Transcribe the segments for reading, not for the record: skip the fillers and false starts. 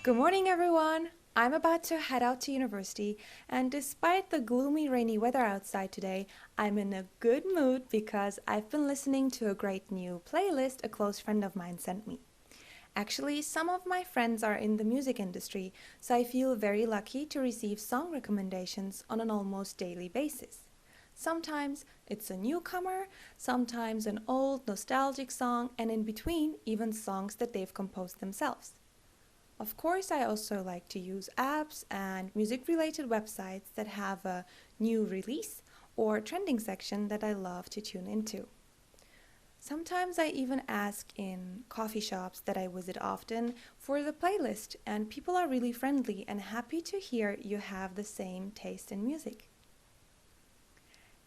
Good morning, everyone. I'm about to head out to university, and despite the gloomy, rainy weather outside today, I'm in a good mood because I've been listening to a great new playlist a close friend of mine sent me. Actually, some of my friends are in the music industry, so I feel very lucky to receive song recommendations on an almost daily basis. Sometimes it's a newcomer, sometimes an old nostalgic song, and in between, even songs that they've composed themselves. Of course, I also like to use apps and music-related websites that have a new release or trending section that I love to tune into. Sometimes I even ask in coffee shops that I visit often for the playlist, and people are really friendly and happy to hear you have the same taste in music.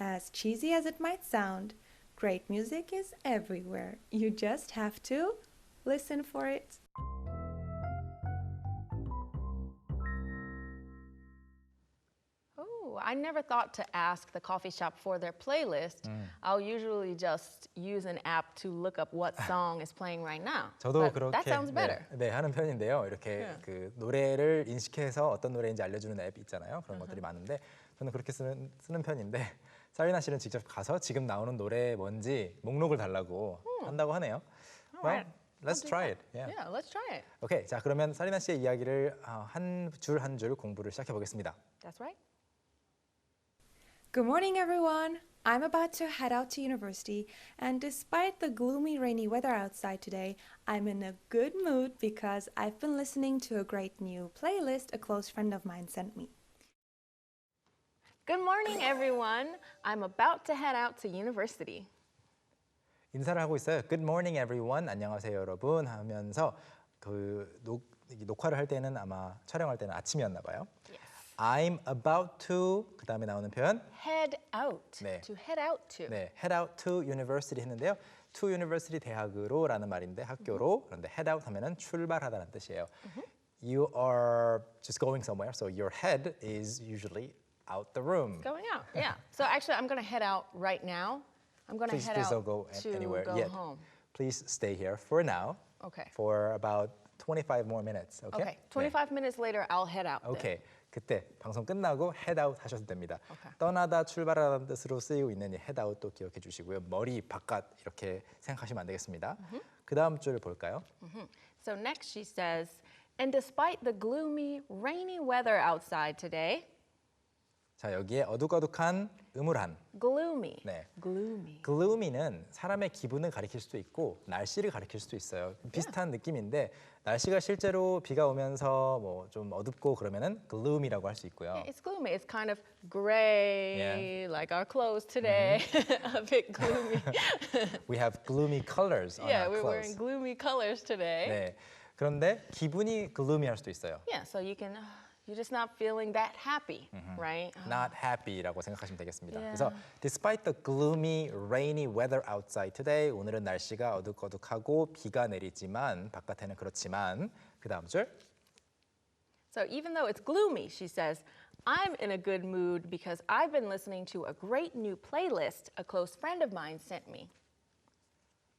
As cheesy as it might sound, great music is everywhere. You just have to listen for it. Oh, I never thought to ask the coffee shop for their playlist. I'll usually just use an app to look up what song is playing right now. 저도 But 그렇게 that sounds better. 네, 하는 편인데요. 이렇게 Yeah. 그 노래를 인식해서 어떤 노래인지 알려주는 앱 있잖아요. 그런 것들이 많은데 저는 그렇게 쓰는 편인데 사리나 씨는 직접 가서 지금 나오는 노래 뭔지 목록을 달라고 한다고 하네요. Well, Alright. let's try it. Yeah. Yeah, let's try it. 오케이, 자 그러면 사리나 씨의 이야기를 한 줄 한 줄 공부를 시작해 보겠습니다. That's right. Good morning, everyone. I'm about to head out to university, and despite the gloomy, rainy weather outside today, I'm in a good mood because I've been listening to a great new playlist a close friend of mine sent me. Good morning, everyone. I'm about to head out to university. 인사를 하고 있어요. Good morning, everyone. 안녕하세요, 여러분. 하면서 녹화를 할 때는 아마 촬영할 때는 아침이었나 봐요. Yes. I'm about to 그 다음에 나오는 표현 Head out. 네. To head out to. 네, head out to university 했는데요. to university 대학으로라는 말인데 학교로 그런데 head out 하면은 출발하다는 뜻이에요. You are just going somewhere, so your head is usually out the room. Going out. Yeah. So actually, I'm going to head out right now. I'm going to Please, head please out don't go to anywhere go yet. home. Please stay here for now. Okay. For about 25 more minutes. Okay. Okay. 25 minutes later, I'll head out. 네. 오케이. 그때 방송 끝나고 head out 하셔도 됩니다. Okay. 떠나다 출발하다는 뜻으로 쓰이고 있는 이 head out도 기억해 주시고요. 머리 바깥 이렇게 생각하시면 안 되겠습니다. 그 다음 줄 볼까요? So next she says, and despite the gloomy, rainy weather outside today, 자 여기에 어둑어둑한 음울한 gloomy. 네. Gloomy. gloomy는 사람의 기분을 가리킬 수도 있고 날씨를 가리킬 수도 있어요. 비슷한 느낌인데 날씨가 실제로 비가 오면서 뭐 좀 어둡고 그러면은 gloomy라고 할 수 있고요. It's gloomy. It's kind of gray, like our clothes today. A bit gloomy. We have gloomy colors on Yeah, our we're clothes. wearing gloomy colors today. 네. 그런데 기분이 gloomy할 수도 있어요. Yeah, so you're just not feeling that happy, right? Not happy라고 생각하시면 되겠습니다. Yeah. 그래서 despite the gloomy, rainy weather outside today, 오늘은 날씨가 어둑어둑하고 비가 내리지만 바깥에는 그렇지만 그 다음 줄 So even though it's gloomy, she says, I'm in a good mood because I've been listening to a great new playlist a close friend of mine sent me.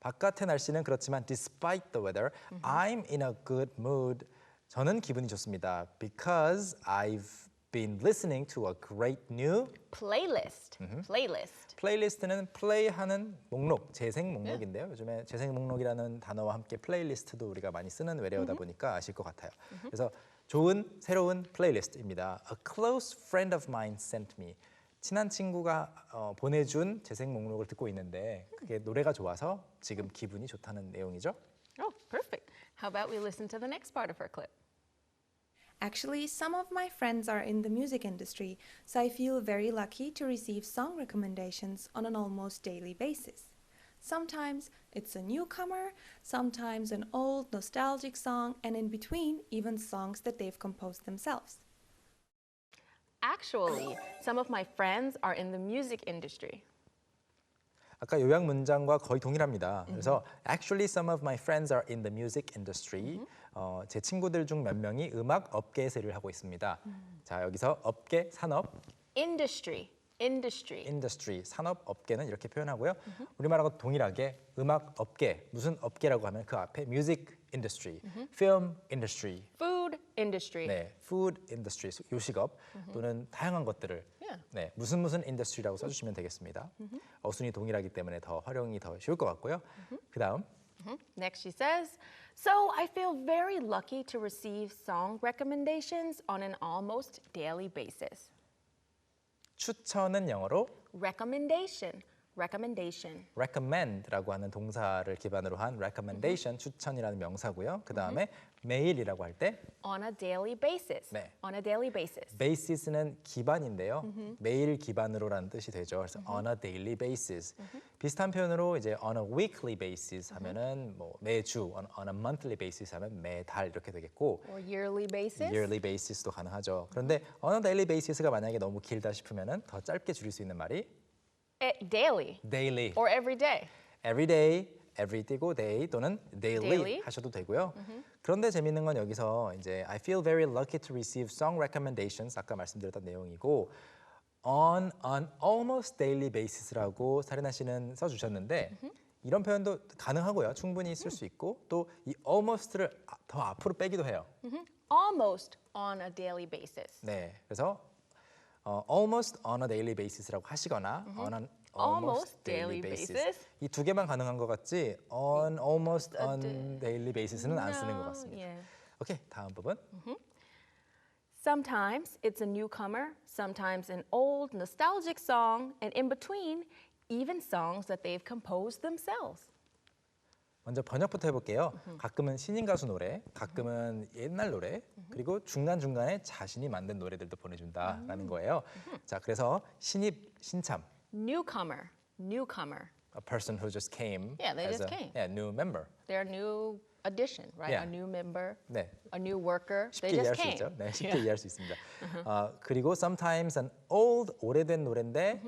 바깥의 날씨는 그렇지만 despite the weather, I'm in a good mood. 저는 기분이 좋습니다. Because I've been listening to a great new Playlist. Playlist. 플레이리스트는 플레이하는 목록, 재생 목록인데요. 요즘에 재생 목록이라는 단어와 함께 플레이리스트도 우리가 많이 쓰는 외래어다 보니까 아실 것 같아요. 그래서 좋은 새로운 플레이리스트입니다. A close friend of mine sent me. 친한 친구가 보내준 재생 목록을 듣고 있는데 그게 노래가 좋아서 지금 기분이 좋다는 내용이죠. Oh, perfect. How about we listen to the next part of her clip? Actually, some of my friends are in the music industry, so I feel very lucky to receive song recommendations on an almost daily basis. Sometimes it's a newcomer, sometimes an old nostalgic song, and in between, even songs that they've composed themselves. Actually, some of my friends are in the music industry. 아까 요약 문장과 거의 동일합니다. 그래서 actually some of my friends are in the music industry. 제 친구들 중 몇 명이 음악 업계에서 일을 하고 있습니다. 자 여기서 업계, 산업, Industry. industry, 산업 업계는 이렇게 표현하고요. 우리말하고 동일하게 음악 업계, 무슨 업계라고 하면 그 앞에 music industry, film industry, Food industry. 네, food industry, 요식업 또는 다양한 것들을 Yeah. 네, 무슨 industry라고 써주시면 되겠습니다. 어순이 동일하기 때문에 더 활용이 더 쉬울 것 같고요. 그 다음 Next, she says, so I feel very lucky to receive song recommendations on an almost daily basis. 추천은 영어로 Recommendation, recommendation. recommend라고 하는 동사를 기반으로 한 recommendation, 추천이라는 명사고요. 그 다음에 매일이라고 할 때 On a daily basis. 네. On a daily basis. basis는 기반인데요. 매일 기반으로라는 뜻이 되죠. 그래서 on a daily basis. 비슷한 표현으로 이제 on a weekly basis 하면은 뭐 매주, on a monthly basis 하면 매달 이렇게 되겠고 Or yearly basis. yearly basis도 가능하죠. 그런데 on a daily basis가 만약에 너무 길다 싶으면은 더 짧게 줄일 수 있는 말이 Daily. daily, Or every day. every day, every 띠고 day 또는 daily, Daily. 하셔도 되고요. 그런데 재밌는 건 여기서 이제 I feel very lucky to receive song recommendations 아까 말씀드렸던 내용이고 on an almost daily basis라고 사리나 씨는 써주셨는데 이런 표현도 가능하고요. 충분히 쓸 수 있고 또 이 almost를 더 앞으로 빼기도 해요. Almost on a daily basis. 네, 그래서 almost on a daily basis라고 하시거나 on an almost daily basis 이 두 개만 가능한 것 같지 on almost on daily basis는 안 쓰는 것 같습니다. Yeah. 오케이, 다음 부분. Sometimes it's a newcomer, sometimes an old nostalgic song, and in between, even songs that they've composed themselves. 먼저 번역부터 해볼게요. 가끔은 신인 가수 노래, 가끔은 옛날 노래, 그리고 중간중간에 자신이 만든 노래들도 보내준다라는 거예요. 자, 그래서 신입, 신참, Newcomer, newcomer. a person who just came Yeah, they as just a came. yeah, new member. They're a new addition, right? Yeah. A new member, 네, a new worker. They 쉽게 just 이해할 수 came. 있죠. 네, 쉽게 이해할 수 있습니다. 그리고 sometimes an old, 오래된 노래인데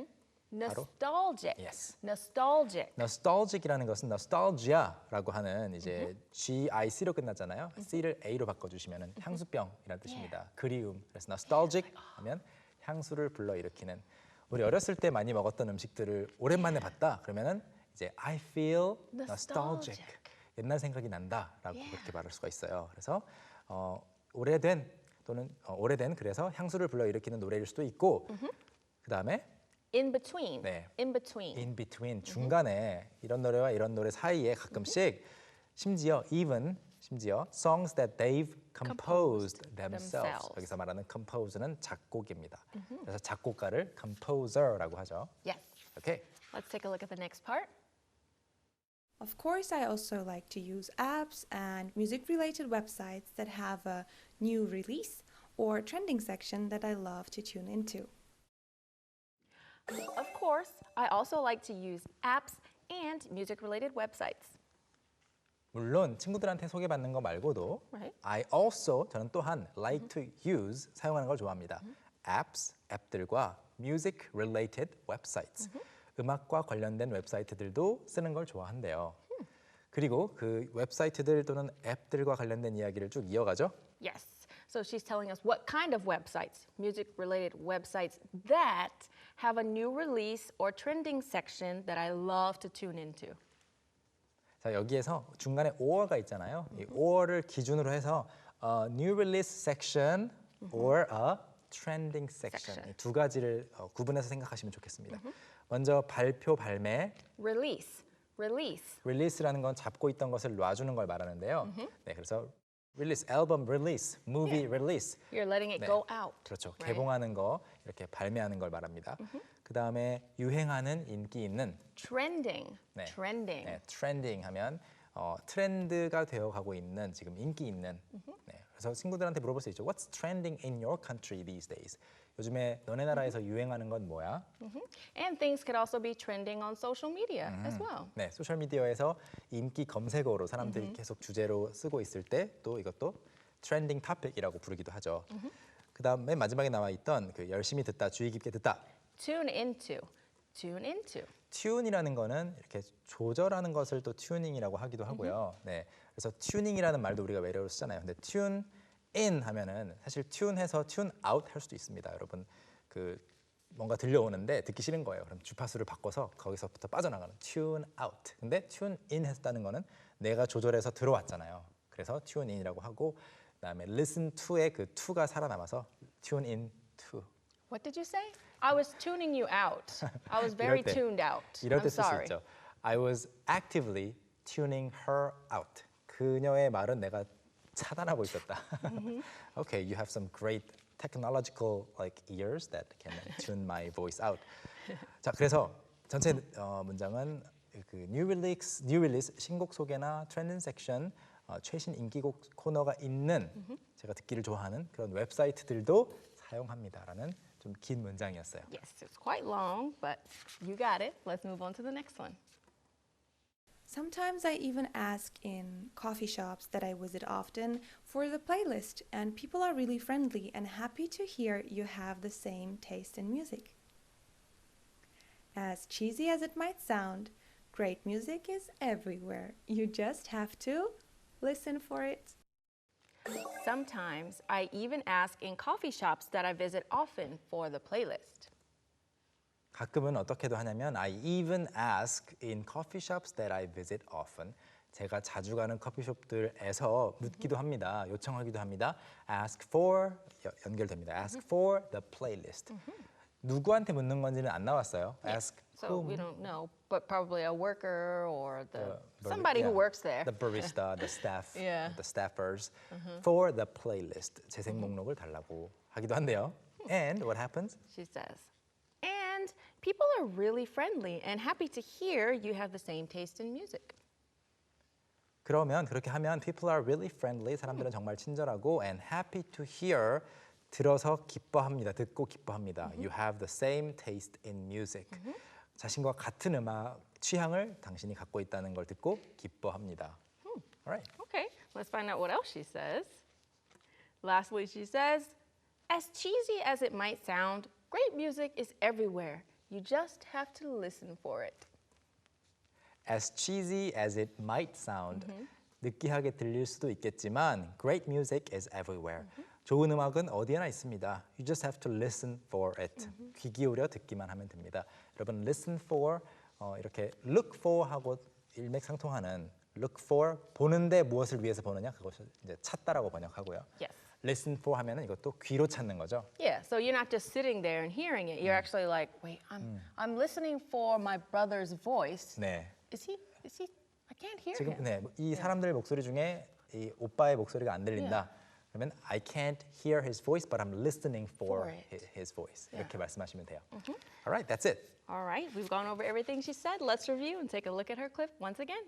Nostalgic. Yes. Nostalgic. nostalgic이라는 것은 nostalgia라고 하는 이제 GIC로 끝나잖아요. C를 A로 바꿔주시면 향수병이라는 뜻입니다. 그리움. 그래서 nostalgic 하면 향수를 불러일으키는. 우리 어렸을 때 많이 먹었던 음식들을 오랜만에 봤다. 그러면은 이제 I feel nostalgic. 옛날 생각이 난다라고 그렇게 말할 수가 있어요. 그래서 오래된 또는 오래된 그래서 향수를 불러일으키는 노래일 수도 있고 그 다음에 In between. 네. In between. in between 중간에 이런 노래와 이런 노래 사이에 가끔씩 심지어 songs that they've composed themselves. 여기서 말하는 compose는 작곡입니다. 그래서 작곡가를 composer라고 하죠. Yes. 오케이. Let's take a look at the next part. Of course, I also like to use apps and music-related websites that have a new release or trending section that I love to tune into. Of course, I also like to use apps and music-related websites. 물론 친구들한테 소개받는 거 말고도 Right. I also 저는 또한 like to use 사용하는 걸 좋아합니다. apps 앱들과 music related websites 음악과 관련된 웹사이트들도 쓰는 걸 좋아한대요. 그리고 그 웹사이트들 또는 앱들과 관련된 이야기를 쭉 이어가죠. Yes. So she's telling us what kind of websites, music-related websites that have a new release or trending section that I love to tune into. 자, 여기에서 중간에 or가 있잖아요. 이 or를 기준으로 해서 a new release section or a trending section 이 두 가지를 구분해서 생각하시면 좋겠습니다. 먼저 발표, 발매, Release. Release. release라는 건 잡고 있던 것을 놔주는 걸 말하는데요. 네, 그래서 release, 앨범 release, movie release. You're letting it 네. go out. 그렇죠. right? 개봉하는 거, 이렇게 발매하는 걸 말합니다. 그 다음에 유행하는, 인기 있는 Trending. 네. Trending. 네, 트렌딩 하면 트렌드가 되어가고 있는 지금 인기 있는. 네, 그래서 친구들한테 물어볼 수 있죠. What's trending in your country these days? 요즘에 너네 나라에서 유행하는 건 뭐야? And things could also be trending on social media as well. 네, 소셜 미디어에서 인기 검색어로 사람들이 계속 주제로 쓰고 있을 때 또 이것도 트렌딩 토픽이라고 부르기도 하죠. 그다음 맨 마지막에 나와 있던 그 열심히 듣다, 주의 깊게 듣다. Tune into. Tune into. 튠이라는 거는 이렇게 조절하는 것을 또 튜닝이라고 하기도 하고요. 네, 그래서 튜닝이라는 말도 우리가 외래어로 쓰잖아요. 근데 튠 in 하면은 사실 튠해서 튠 아웃 할 수도 있습니다. 여러분 그 뭔가 들려오는데 듣기 싫은 거예요. 그럼 주파수를 바꿔서 거기서부터 빠져나가는 튠 아웃. 근데 튠 인 했다는 거는 내가 조절해서 들어왔잖아요. 그래서 튠 인이라고 하고 그다음에 listen to의 그 to가 살아남아서 tune in to. What did you say? I was tuning you out. I was very 이럴 때, tuned out. 이럴 I'm 때 쓸 수 sorry. 있죠. I was actively tuning her out. 그녀의 말은 내가 차단하고 있었다. Okay, you have some great technological like ears that can tune my voice out. 자, 그래서 전체 문장은 그 new release 신곡 소개나 트렌드 섹션 최신 인기곡 코너가 있는 제가 듣기를 좋아하는 그런 웹사이트들도 사용합니다라는 좀 긴 문장이었어요. Yes, it's quite long, but you got it. Let's move on to the next one. Sometimes I even ask in coffee shops that I visit often for the playlist, and people are really friendly and happy to hear you have the same taste in music. As cheesy as it might sound, great music is everywhere. You just have to listen for it. Sometimes I even ask in coffee shops that I visit often for the playlist. 가끔은 어떻게도 하냐면 I even ask in coffee shops that I visit often. 제가 자주 가는 커피숍들에서 묻기도 합니다. 요청하기도 합니다. Ask for 연결됩니다. Ask for the playlist. 누구한테 묻는 건지는 안 나왔어요. Ask So whom? we don't know, but probably a worker or The somebody who yeah, works there. The barista, the staff, Yeah. the staffers for the playlist. 재생 목록을 달라고 하기도 한대요. And what happens? She says. And people are really friendly and happy to hear you have the same taste in music. 그러면 그렇게 하면 people are really friendly. 사람들은 정말 친절하고 and happy to hear. 들어서 기뻐합니다. 듣고 기뻐합니다. You have the same taste in music. 자신과 같은 음악 취향을 당신이 갖고 있다는 걸 듣고 기뻐합니다. Alright. Okay, let's find out what else she says. Lastly, she says, as cheesy as it might sound, great music is everywhere. You just have to listen for it. As cheesy as it might sound, 느끼하게 들릴 수도 있겠지만 great music is everywhere. 좋은 음악은 어디에나 있습니다. You just have to listen for it. 귀 기울여 듣기만 하면 됩니다. 여러분 listen for 이렇게 look for 하고 일맥상통하는 look for 보는데 무엇을 위해서 보느냐 그것을 이제 찾다라고 번역하고요. Yes. listen for 하면은 이것도 귀로 찾는 거죠. Yeah, so you're not just sitting there and hearing it. You're actually like, wait, I'm listening for my brother's voice. 네. Is he, I can't hear 지금 him. 네, 이 사람들 목소리 중에 이 오빠의 목소리가 안 들린다. 그러면 I can't hear his voice, but I'm listening for his voice. 이렇게 말씀하시면 돼요. All right, that's it. All right, we've gone over everything she said. Let's review and take a look at her clip once again.